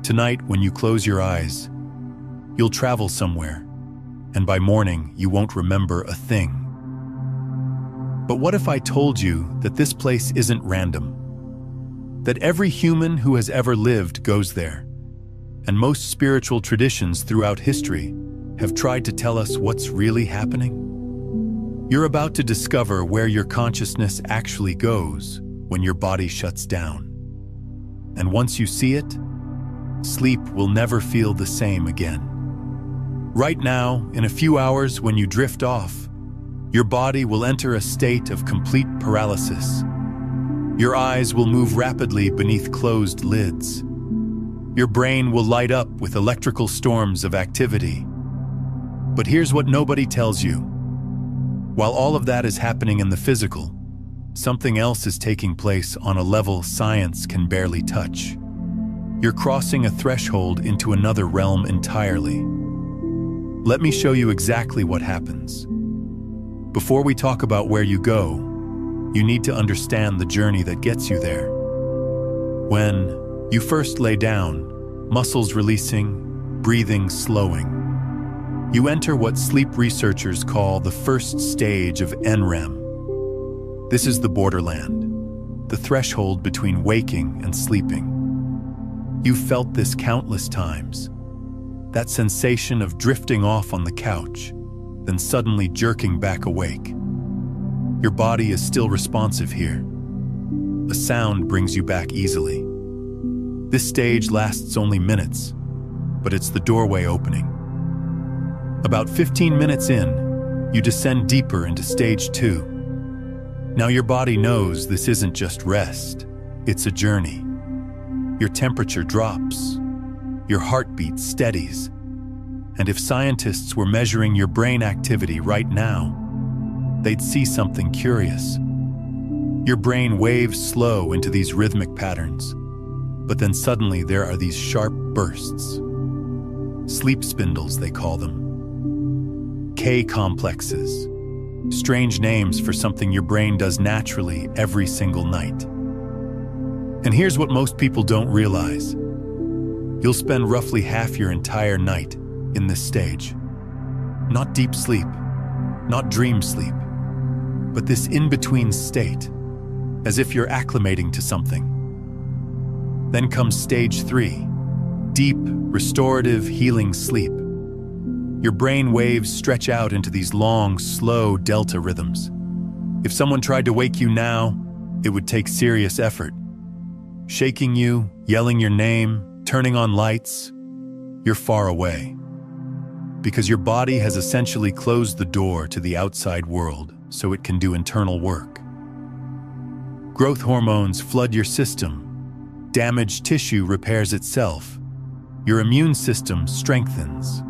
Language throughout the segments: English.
Tonight, when you close your eyes, you'll travel somewhere, and by morning, you won't remember a thing. But what if I told you that this place isn't random? That every human who has ever lived goes there, and most spiritual traditions throughout history have tried to tell us what's really happening? You're about to discover where your consciousness actually goes when your body shuts down. And once you see it, sleep will never feel the same again. Right now, in a few hours when you drift off, your body will enter a state of complete paralysis. Your eyes will move rapidly beneath closed lids. Your brain will light up with electrical storms of activity. But here's what nobody tells you. While all of that is happening in the physical, something else is taking place on a level science can barely touch. You're crossing a threshold into another realm entirely. Let me show you exactly what happens. Before we talk about where you go, you need to understand the journey that gets you there. When you first lay down, muscles releasing, breathing slowing, you enter what sleep researchers call the first stage of NREM. This is the borderland, the threshold between waking and sleeping. You've felt this countless times. That sensation of drifting off on the couch, then suddenly jerking back awake. Your body is still responsive here. A sound brings you back easily. This stage lasts only minutes, but it's the doorway opening. About 15 minutes in, you descend deeper into stage 2. Now your body knows this isn't just rest, it's a journey. Your temperature drops, your heartbeat steadies, and if scientists were measuring your brain activity right now, they'd see something curious. Your brain waves slow into these rhythmic patterns, but then suddenly there are these sharp bursts. Sleep spindles, they call them. K-complexes. Strange names for something your brain does naturally every single night. And here's what most people don't realize. You'll spend roughly half your entire night in this stage. Not deep sleep, not dream sleep, but this in-between state, as if you're acclimating to something. Then comes stage 3, deep, restorative, healing sleep. Your brain waves stretch out into these long, slow delta rhythms. If someone tried to wake you now, it would take serious effort. Shaking you, yelling your name, turning on lights, you're far away. Because your body has essentially closed the door to the outside world so it can do internal work. Growth hormones flood your system. Damaged tissue repairs itself. Your immune system strengthens.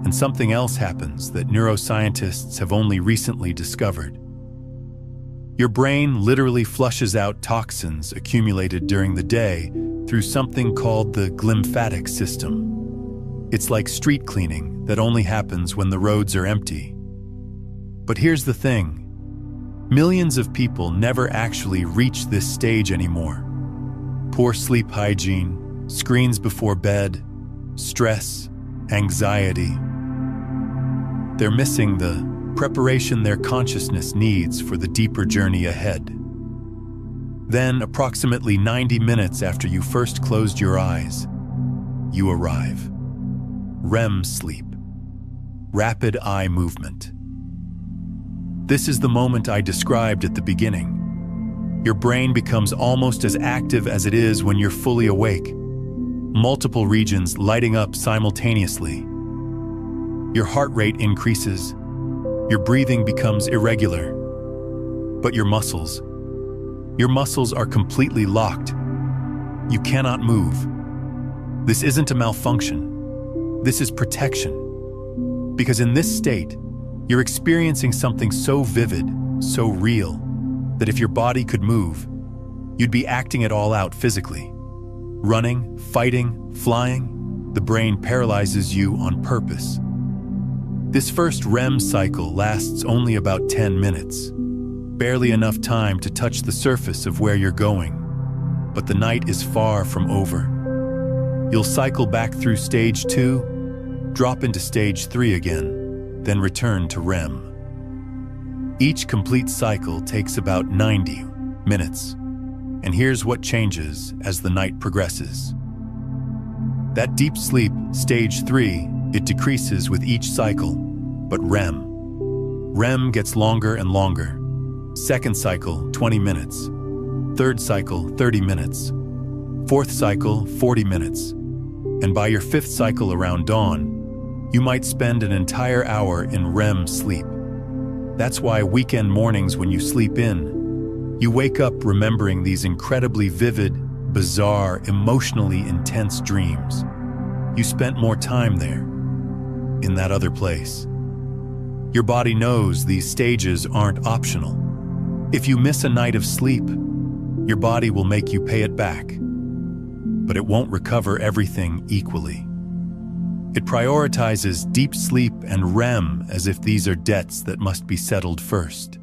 And something else happens that neuroscientists have only recently discovered. Your brain literally flushes out toxins accumulated during the day through something called the glymphatic system. It's like street cleaning that only happens when the roads are empty. But here's the thing. Millions of people never actually reach this stage anymore. Poor sleep hygiene, screens before bed, stress, anxiety. They're missing the preparation their consciousness needs for the deeper journey ahead. Then, approximately 90 minutes after you first closed your eyes, you arrive. REM sleep. Rapid eye movement. This is the moment I described at the beginning. Your brain becomes almost as active as it is when you're fully awake. Multiple regions lighting up simultaneously. Your heart rate increases. Your breathing becomes irregular. But your muscles are completely locked. You cannot move. This isn't a malfunction. This is protection. Because in this state, you're experiencing something so vivid, so real, that if your body could move, you'd be acting it all out physically. Running, fighting, flying, the brain paralyzes you on purpose. This first REM cycle lasts only about 10 minutes, barely enough time to touch the surface of where you're going, but the night is far from over. You'll cycle back through stage 2, drop into stage 3 again, then return to REM. Each complete cycle takes about 90 minutes, and here's what changes as the night progresses. That deep sleep, stage 3, it decreases with each cycle, but REM gets longer and longer. Second cycle, 20 minutes. Third cycle, 30 minutes. Fourth cycle, 40 minutes. And by your fifth cycle around dawn, you might spend an entire hour in REM sleep. That's why weekend mornings when you sleep in, you wake up remembering these incredibly vivid, bizarre, emotionally intense dreams. You spent more time there, in that other place. Your body knows these stages aren't optional. If you miss a night of sleep, your body will make you pay it back, but it won't recover everything equally. It prioritizes deep sleep and REM as if these are debts that must be settled first,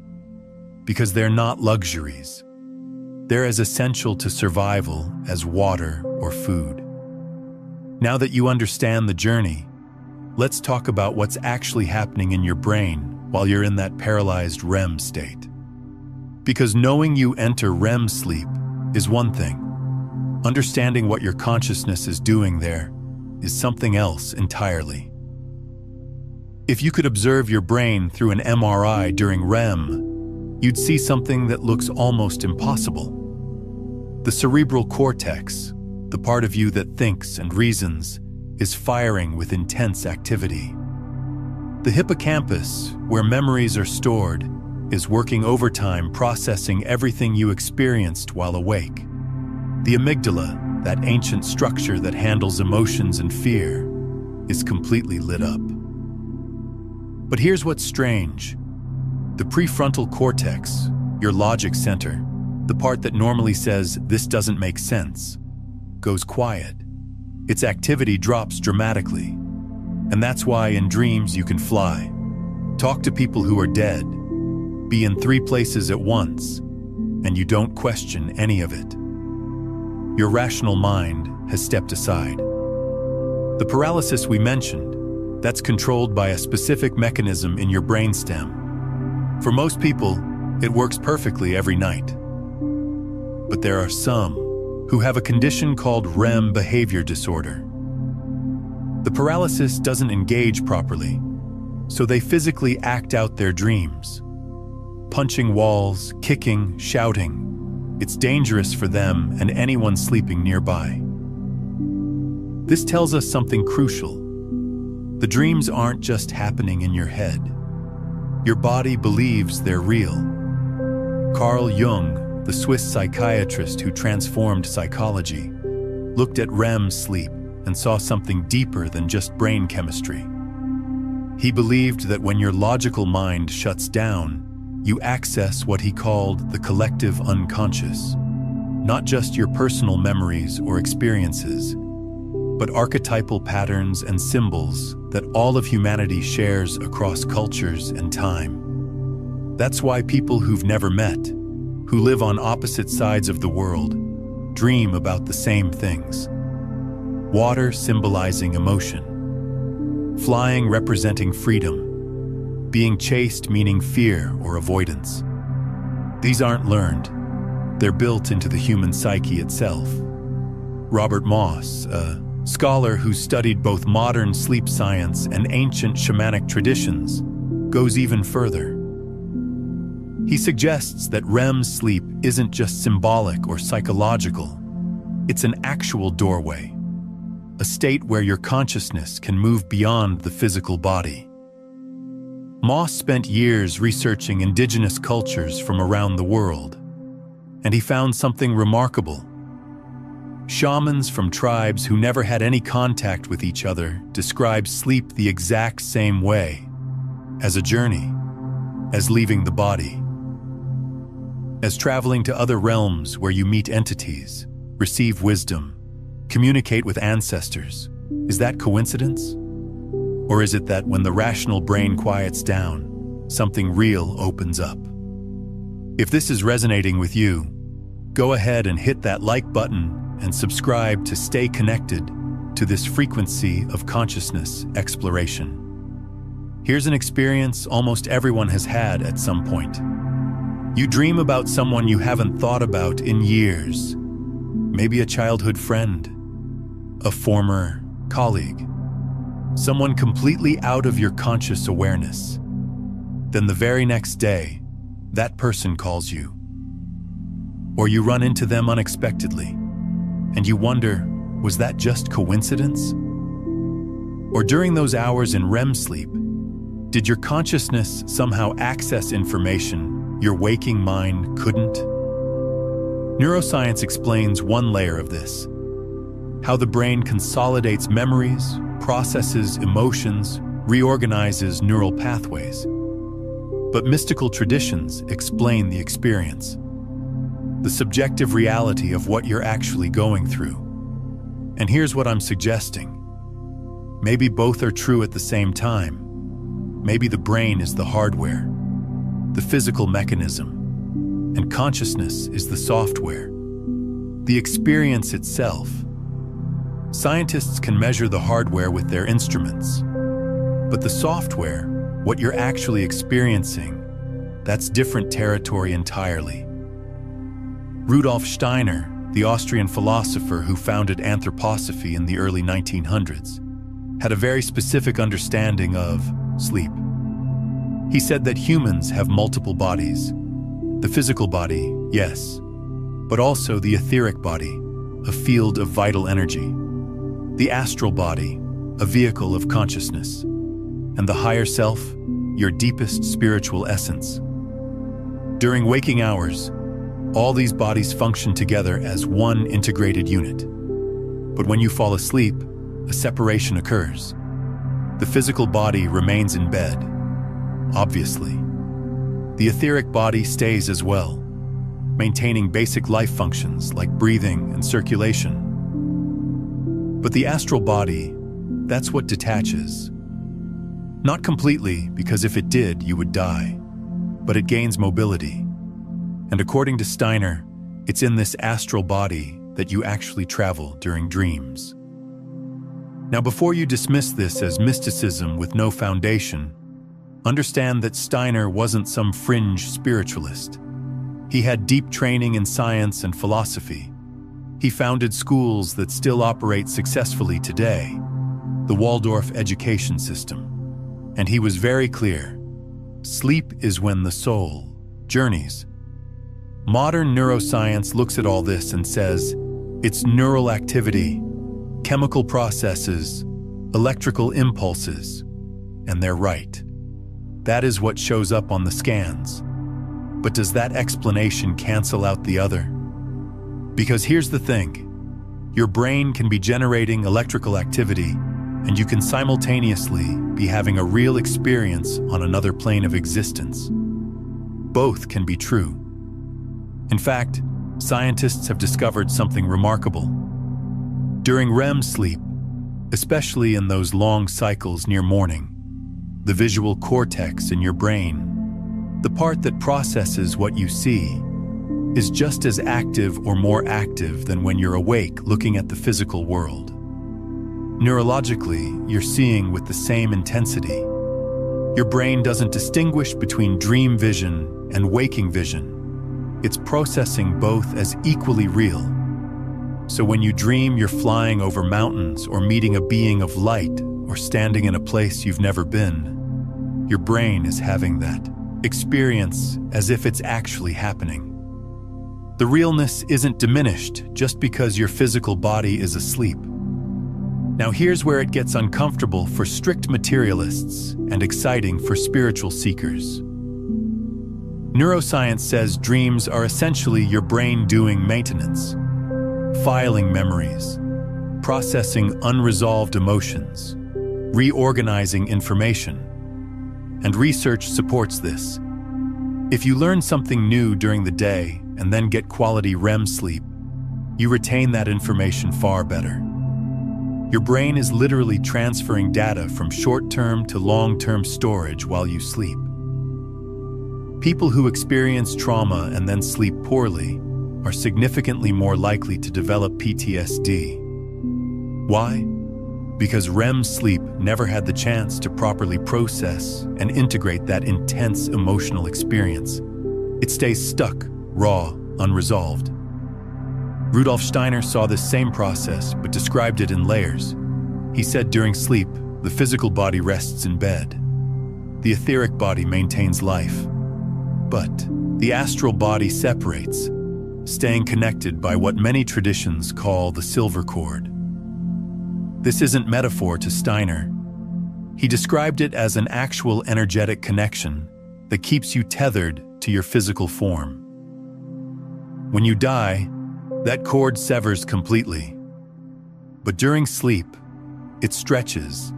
because they're not luxuries. They're as essential to survival as water or food. Now that you understand the journey, let's talk about what's actually happening in your brain while you're in that paralyzed REM state. Because knowing you enter REM sleep is one thing. Understanding what your consciousness is doing there is something else entirely. If you could observe your brain through an MRI during REM, you'd see something that looks almost impossible. The cerebral cortex, the part of you that thinks and reasons, is firing with intense activity. The hippocampus, where memories are stored, is working overtime processing everything you experienced while awake. The amygdala, that ancient structure that handles emotions and fear, is completely lit up. But here's what's strange. The prefrontal cortex, your logic center, the part that normally says, "This doesn't make sense," goes quiet. Its activity drops dramatically. And that's why in dreams you can fly, talk to people who are dead, be in 3 places at once, and you don't question any of it. Your rational mind has stepped aside. The paralysis we mentioned, that's controlled by a specific mechanism in your brainstem. For most people, it works perfectly every night. But there are some who have a condition called REM behavior disorder. The paralysis doesn't engage properly, so they physically act out their dreams. Punching walls, kicking, shouting. It's dangerous for them and anyone sleeping nearby. This tells us something crucial. The dreams aren't just happening in your head. Your body believes they're real. Carl Jung, the Swiss psychiatrist who transformed psychology, looked at REM sleep and saw something deeper than just brain chemistry. He believed that when your logical mind shuts down, you access what he called the collective unconscious, not just your personal memories or experiences, but archetypal patterns and symbols that all of humanity shares across cultures and time. That's why people who've never met, who live on opposite sides of the world, dream about the same things. Water symbolizing emotion, flying representing freedom, being chased meaning fear or avoidance. These aren't learned. They're built into the human psyche itself. Robert Moss, a scholar who studied both modern sleep science and ancient shamanic traditions, goes even further. He suggests that REM sleep isn't just symbolic or psychological. It's an actual doorway, a state where your consciousness can move beyond the physical body. Moss spent years researching indigenous cultures from around the world, and he found something remarkable. Shamans from tribes who never had any contact with each other describe sleep the exact same way, as a journey, as leaving the body, as traveling to other realms where you meet entities, receive wisdom, communicate with ancestors. Is that coincidence? Or is it that when the rational brain quiets down, something real opens up? If this is resonating with you, go ahead and hit that like button and subscribe to stay connected to this frequency of consciousness exploration. Here's an experience almost everyone has had at some point. You dream about someone you haven't thought about in years. Maybe a childhood friend, a former colleague, someone completely out of your conscious awareness. Then the very next day, that person calls you. Or you run into them unexpectedly, and you wonder, was that just coincidence? Or during those hours in REM sleep, did your consciousness somehow access information your waking mind couldn't? Neuroscience explains one layer of this: how the brain consolidates memories, processes emotions, reorganizes neural pathways. But mystical traditions explain the experience, the subjective reality of what you're actually going through. And here's what I'm suggesting. Maybe both are true at the same time. Maybe the brain is the hardware, the physical mechanism, and consciousness is the software, the experience itself. Scientists can measure the hardware with their instruments, but the software, what you're actually experiencing, that's different territory entirely. Rudolf Steiner, the Austrian philosopher who founded anthroposophy in the early 1900s, had a very specific understanding of sleep. He said that humans have multiple bodies. The physical body, yes, but also the etheric body, a field of vital energy. The astral body, a vehicle of consciousness. And the higher self, your deepest spiritual essence. During waking hours, all these bodies function together as one integrated unit. But when you fall asleep, a separation occurs. The physical body remains in bed, obviously. The etheric body stays as well, maintaining basic life functions like breathing and circulation. But the astral body, that's what detaches. Not completely, because if it did, you would die, but it gains mobility. And according to Steiner, it's in this astral body that you actually travel during dreams. Now, before you dismiss this as mysticism with no foundation, understand that Steiner wasn't some fringe spiritualist. He had deep training in science and philosophy. He founded schools that still operate successfully today, the Waldorf education system. And he was very clear: sleep is when the soul journeys. Modern neuroscience looks at all this and says, it's neural activity, chemical processes, electrical impulses, and they're right. That is what shows up on the scans. But does that explanation cancel out the other? Because here's the thing, your brain can be generating electrical activity, and you can simultaneously be having a real experience on another plane of existence. Both can be true. In fact, scientists have discovered something remarkable. During REM sleep, especially in those long cycles near morning, the visual cortex in your brain, the part that processes what you see, is just as active or more active than when you're awake looking at the physical world. Neurologically, you're seeing with the same intensity. Your brain doesn't distinguish between dream vision and waking vision. It's processing both as equally real. So when you dream you're flying over mountains or meeting a being of light or standing in a place you've never been, your brain is having that experience as if it's actually happening. The realness isn't diminished just because your physical body is asleep. Now here's where it gets uncomfortable for strict materialists and exciting for spiritual seekers. Neuroscience says dreams are essentially your brain doing maintenance, filing memories, processing unresolved emotions, reorganizing information. And research supports this. If you learn something new during the day and then get quality REM sleep, you retain that information far better. Your brain is literally transferring data from short-term to long-term storage while you sleep. People who experience trauma and then sleep poorly are significantly more likely to develop PTSD. Why? because REM sleep never had the chance to properly process and integrate that intense emotional experience. It stays stuck, raw, unresolved. Rudolf Steiner saw this same process but described it in layers. He said during sleep, the physical body rests in bed. The etheric body maintains life. But the astral body separates, staying connected by what many traditions call the silver cord. This isn't metaphor to Steiner. He described it as an actual energetic connection that keeps you tethered to your physical form. When you die, that cord severs completely. But during sleep, it stretches,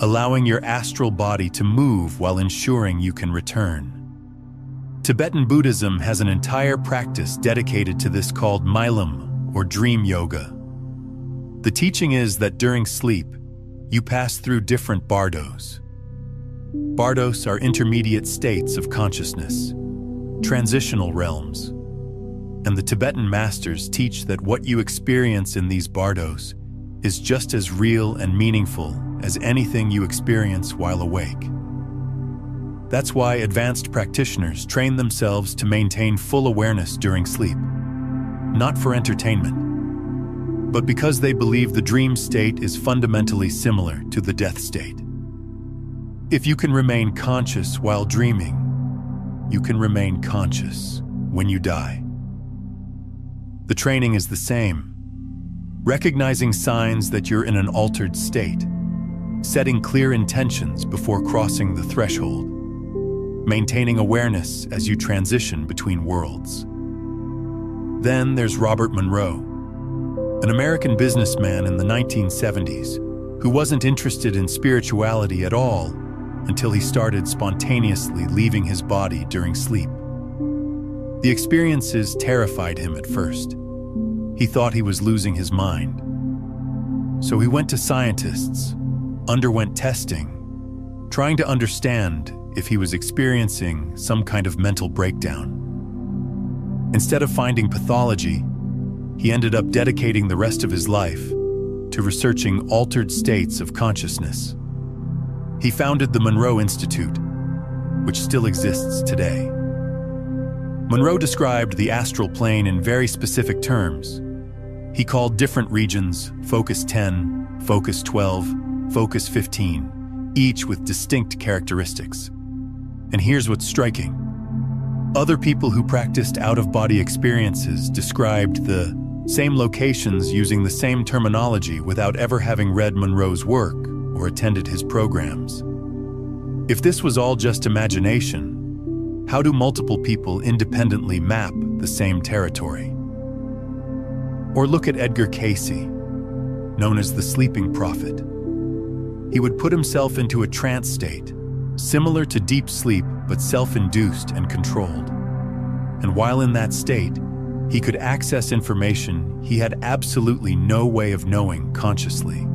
allowing your astral body to move while ensuring you can return. Tibetan Buddhism has an entire practice dedicated to this called Milam, or dream yoga. The teaching is that during sleep, you pass through different bardos. Bardos are intermediate states of consciousness, transitional realms. And the Tibetan masters teach that what you experience in these bardos is just as real and meaningful as anything you experience while awake. That's why advanced practitioners train themselves to maintain full awareness during sleep, not for entertainment, but because they believe the dream state is fundamentally similar to the death state. If you can remain conscious while dreaming, you can remain conscious when you die. The training is the same, recognizing signs that you're in an altered state, setting clear intentions before crossing the threshold, maintaining awareness as you transition between worlds. Then there's Robert Monroe, an American businessman in the 1970s who wasn't interested in spirituality at all until he started spontaneously leaving his body during sleep. The experiences terrified him at first. He thought he was losing his mind. So he went to scientists, underwent testing, trying to understand if he was experiencing some kind of mental breakdown. Instead of finding pathology, he ended up dedicating the rest of his life to researching altered states of consciousness. He founded the Monroe Institute, which still exists today. Monroe described the astral plane in very specific terms. He called different regions Focus 10, Focus 12, Focus 15, each with distinct characteristics. And here's what's striking. Other people who practiced out-of-body experiences described the same locations using the same terminology without ever having read Monroe's work or attended his programs. If this was all just imagination, how do multiple people independently map the same territory? Or look at Edgar Cayce, known as the sleeping prophet. He would put himself into a trance state, similar to deep sleep but self-induced and controlled. And while in that state, he could access information he had absolutely no way of knowing consciously.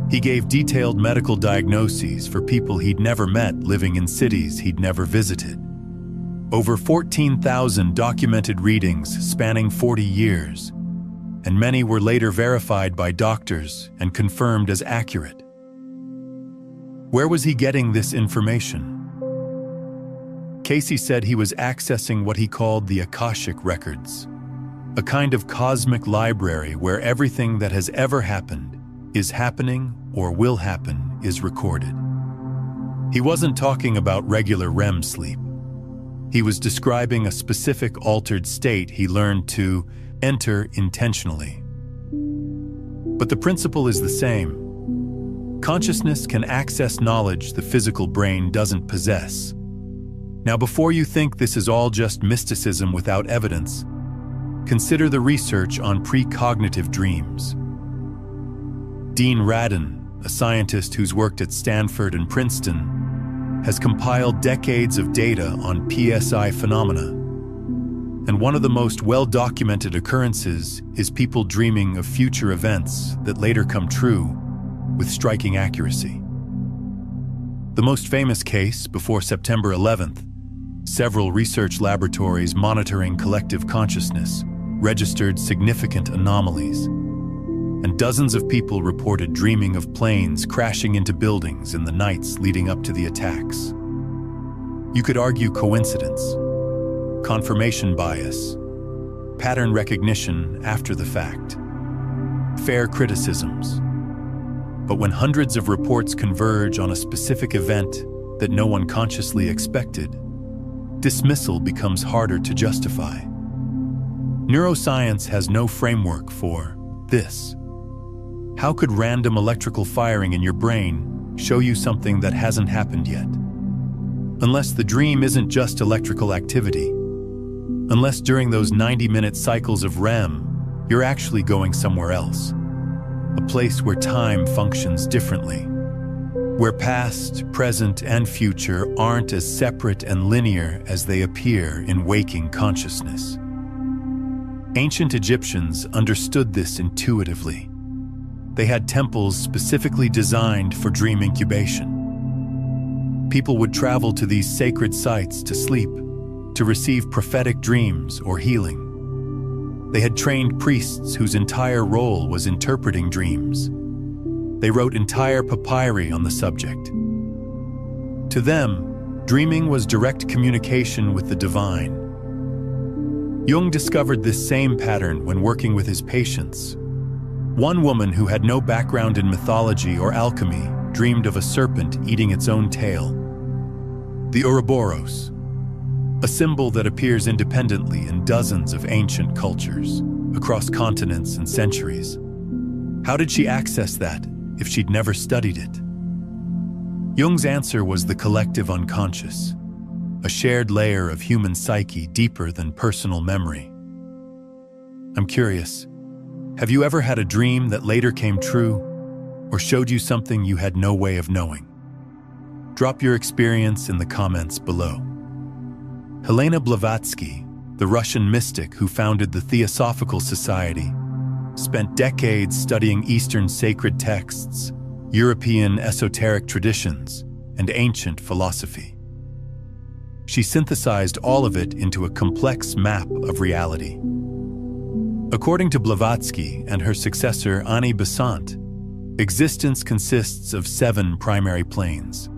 He gave detailed medical diagnoses for people he'd never met living in cities he'd never visited. Over 14,000 documented readings spanning 40 years, and many were later verified by doctors and confirmed as accurate. Where was he getting this information? Cayce said he was accessing what he called the Akashic Records, a kind of cosmic library where everything that has ever happened, is happening, or will happen is recorded. He wasn't talking about regular REM sleep. He was describing a specific altered state he learned to enter intentionally. But the principle is the same. Consciousness can access knowledge the physical brain doesn't possess. Now, before you think this is all just mysticism without evidence, consider the research on precognitive dreams. Dean Radin, a scientist who's worked at Stanford and Princeton, has compiled decades of data on PSI phenomena. And one of the most well-documented occurrences is people dreaming of future events that later come true with striking accuracy. The most famous case, before September 11th, several research laboratories monitoring collective consciousness registered significant anomalies. and dozens of people reported dreaming of planes crashing into buildings in the nights leading up to the attacks. You could argue coincidence, confirmation bias, pattern recognition after the fact, fair criticisms. But when hundreds of reports converge on a specific event that no one consciously expected, dismissal becomes harder to justify. Neuroscience has no framework for this. How could random electrical firing in your brain show you something that hasn't happened yet? Unless the dream isn't just electrical activity. Unless during those 90-minute cycles of REM, you're actually going somewhere else. A place where time functions differently. Where past, present, and future aren't as separate and linear as they appear in waking consciousness. Ancient Egyptians understood this intuitively. They had temples specifically designed for dream incubation. People would travel to these sacred sites to sleep, to receive prophetic dreams or healing. They had trained priests whose entire role was interpreting dreams. They wrote entire papyri on the subject. To them, dreaming was direct communication with the divine. Jung discovered this same pattern when working with his patients. One woman who had no background in mythology or alchemy dreamed of a serpent eating its own tail. The Ouroboros, a symbol that appears independently in dozens of ancient cultures, across continents and centuries. How did she access that if she'd never studied it? Jung's answer was the collective unconscious, a shared layer of human psyche deeper than personal memory. I'm curious, have you ever had a dream that later came true, or showed you something you had no way of knowing? Drop your experience in the comments below. Helena Blavatsky, the Russian mystic who founded the Theosophical Society, spent decades studying Eastern sacred texts, European esoteric traditions, and ancient philosophy. She synthesized all of it into a complex map of reality. According to Blavatsky and her successor Annie Besant, existence consists of 7 primary planes.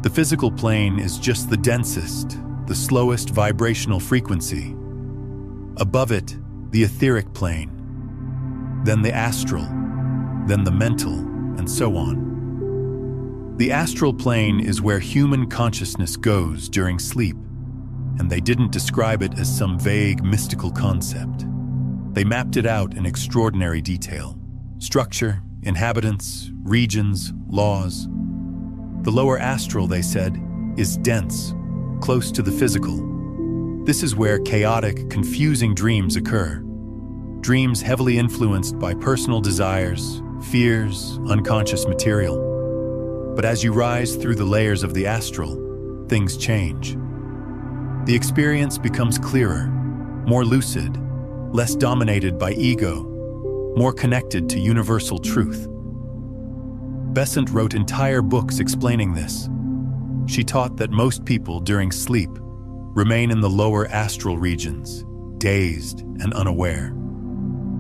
The physical plane is just the densest, the slowest vibrational frequency. Above it, the etheric plane, then the astral, then the mental, and so on. The astral plane is where human consciousness goes during sleep, and they didn't describe it as some vague mystical concept. They mapped it out in extraordinary detail. Structure, inhabitants, regions, laws. The lower astral, they said, is dense, close to the physical. This is where chaotic, confusing dreams occur. Dreams heavily influenced by personal desires, fears, unconscious material. But as you rise through the layers of the astral, things change. The experience becomes clearer, more lucid, less dominated by ego, more connected to universal truth. Besant wrote entire books explaining this. She taught that most people during sleep remain in the lower astral regions, dazed and unaware.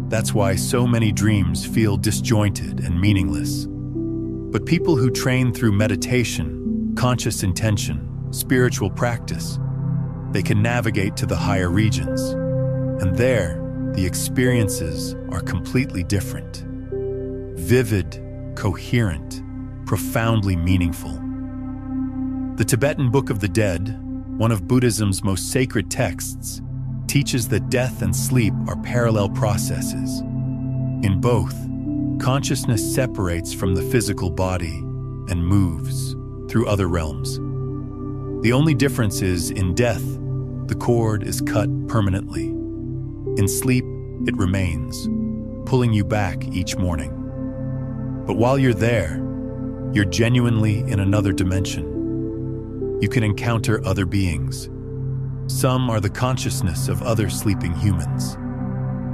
That's why so many dreams feel disjointed and meaningless. But people who train through meditation, conscious intention, spiritual practice, they can navigate to the higher regions. And there, the experiences are completely different. Vivid, coherent, profoundly meaningful. The Tibetan Book of the Dead, one of Buddhism's most sacred texts, teaches that death and sleep are parallel processes. In both, consciousness separates from the physical body and moves through other realms. The only difference is, in death, the cord is cut permanently. In sleep, it remains, pulling you back each morning. But while you're there, you're genuinely in another dimension. You can encounter other beings. Some are the consciousness of other sleeping humans.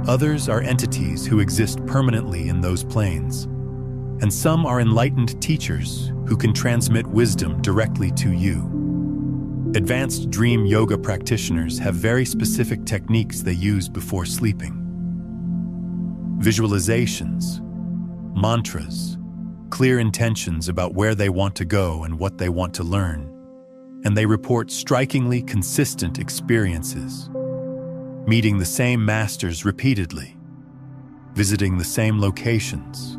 Others are entities who exist permanently in those planes. And some are enlightened teachers who can transmit wisdom directly to you. Advanced dream yoga practitioners have very specific techniques they use before sleeping. visualizations, mantras, clear intentions about where they want to go and what they want to learn, and they report strikingly consistent experiences, meeting the same masters repeatedly, visiting the same locations,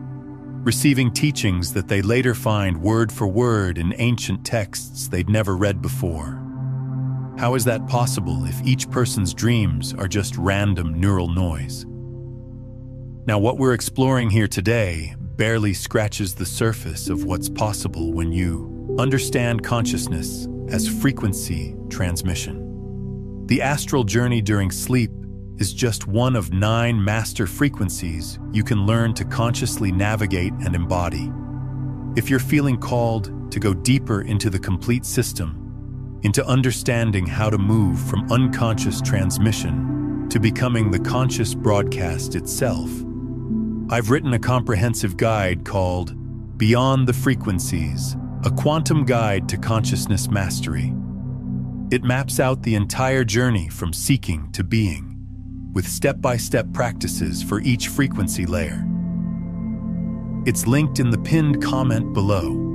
receiving teachings that they later find word for word in ancient texts they'd never read before. How is that possible if each person's dreams are just random neural noise? Now, what we're exploring here today barely scratches the surface of what's possible when you understand consciousness as frequency transmission. The astral journey during sleep is just one of 9 master frequencies you can learn to consciously navigate and embody. If you're feeling called to go deeper into the complete system, into understanding how to move from unconscious transmission to becoming the conscious broadcast itself, I've written a comprehensive guide called Beyond the Frequencies, a quantum guide to consciousness mastery. It maps out the entire journey from seeking to being, with step-by-step practices for each frequency layer. It's linked in the pinned comment below.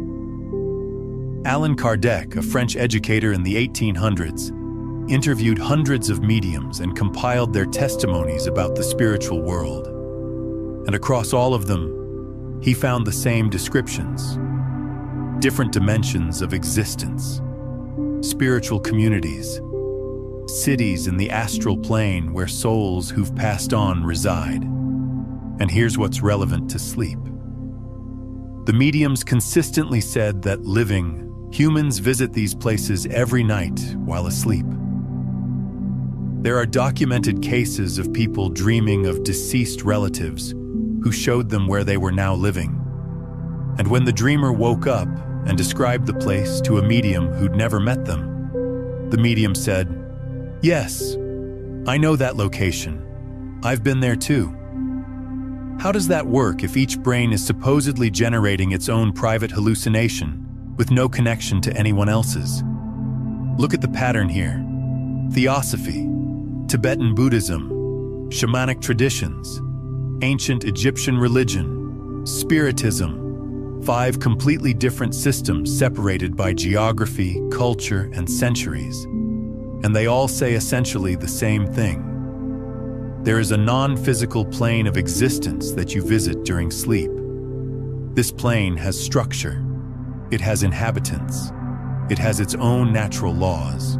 Allan Kardec, a French educator in the 1800s, interviewed hundreds of mediums and compiled their testimonies about the spiritual world. And across all of them, he found the same descriptions: different dimensions of existence, spiritual communities, cities in the astral plane where souls who've passed on reside. And here's what's relevant to sleep. The mediums consistently said that living humans visit these places every night while asleep. There are documented cases of people dreaming of deceased relatives who showed them where they were now living. And when the dreamer woke up and described the place to a medium who'd never met them, the medium said, "Yes, I know that location. I've been there too." How does that work if each brain is supposedly generating its own private hallucination with no connection to anyone else's? Look at the pattern here. Theosophy, Tibetan Buddhism, shamanic traditions, ancient Egyptian religion, Spiritism, 5 completely different systems separated by geography, culture, and centuries. And they all say essentially the same thing. There is a non-physical plane of existence that you visit during sleep. This plane has structure. It has inhabitants. It has its own natural laws.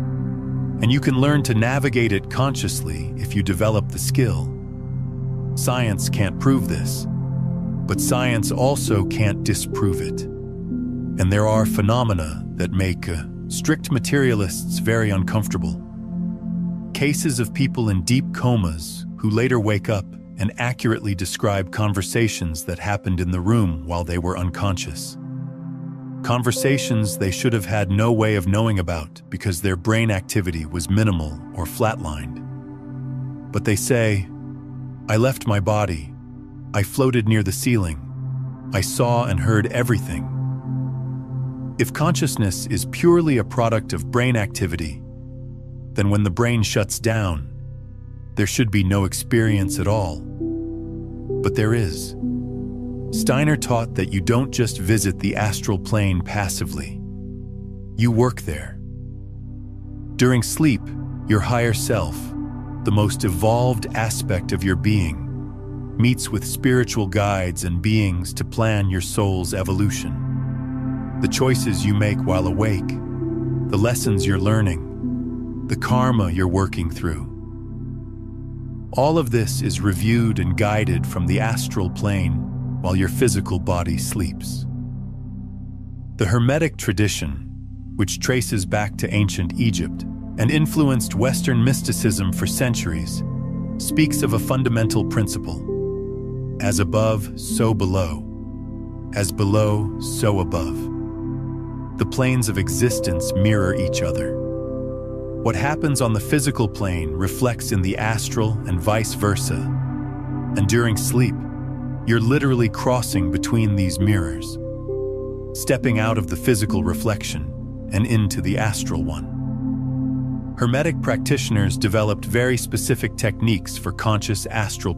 And you can learn to navigate it consciously if you develop the skill. Science can't prove this, but science also can't disprove it. And there are phenomena that make strict materialists very uncomfortable. Cases of people in deep comas who later wake up and accurately describe conversations that happened in the room while they were unconscious. Conversations they should have had no way of knowing about because their brain activity was minimal or flatlined. But they say, "I left my body. I floated near the ceiling. I saw and heard everything." If consciousness is purely a product of brain activity, then when the brain shuts down, there should be no experience at all. But there is. Steiner taught that you don't just visit the astral plane passively. You work there. During sleep, your higher self, the most evolved aspect of your being, meets with spiritual guides and beings to plan your soul's evolution. The choices you make while awake, the lessons you're learning, the karma you're working through. All of this is reviewed and guided from the astral plane while your physical body sleeps. The Hermetic tradition, which traces back to ancient Egypt and influenced Western mysticism for centuries, speaks of a fundamental principle: as above, so below. As below, so above. The planes of existence mirror each other. What happens on the physical plane reflects in the astral and vice versa. And during sleep, you're literally crossing between these mirrors, stepping out of the physical reflection and into the astral one. Hermetic practitioners developed very specific techniques for conscious astral